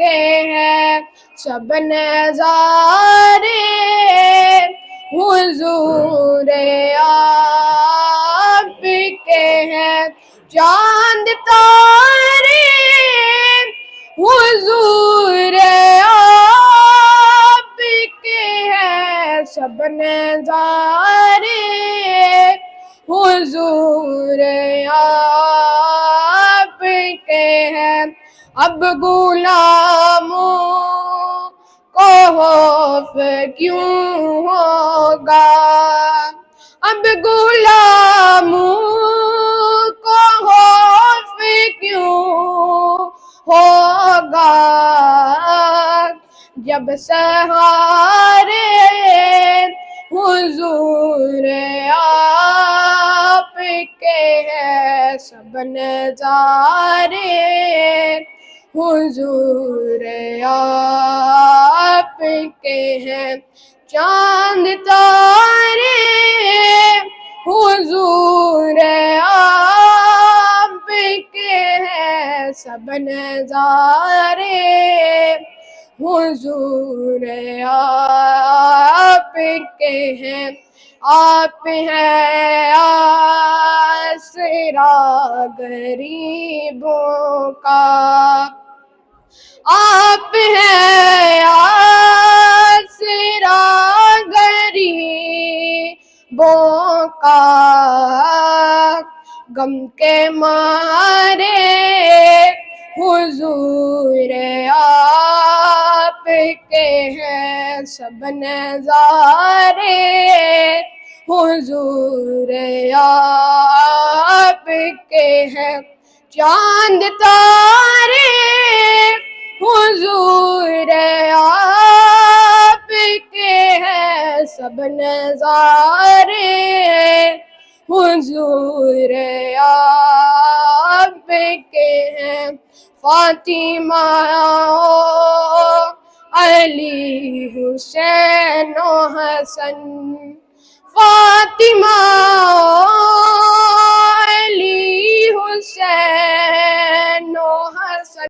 کے ہیں سب نظارے حضور آپ کے ہیں چاند تارے حضور آپ کے ہیں سب نظارے حضور آپ کے ہیں اب غلاموں کو خوف کیوں ہوگا اب غلاموں کو خوف کیوں ہوگا جب سہارے حضور آپ کے ہیں سب نظارے حضور آپ کے ہیں چاند تارے حضور آپ کے ہیں سب نظارے حضور آپ کے ہیں آپ ہیں آسرا غریبوں کا آپ ہیں آسرا غریبوں کا غم کے مارے حضور آپ کے ہیں سب نظارے حضور آپ کے ہیں چاند تارے حضور آپ کے ہیں سب نظارے حضور آپ کے ہیں فاطمہ علی حسین و حسن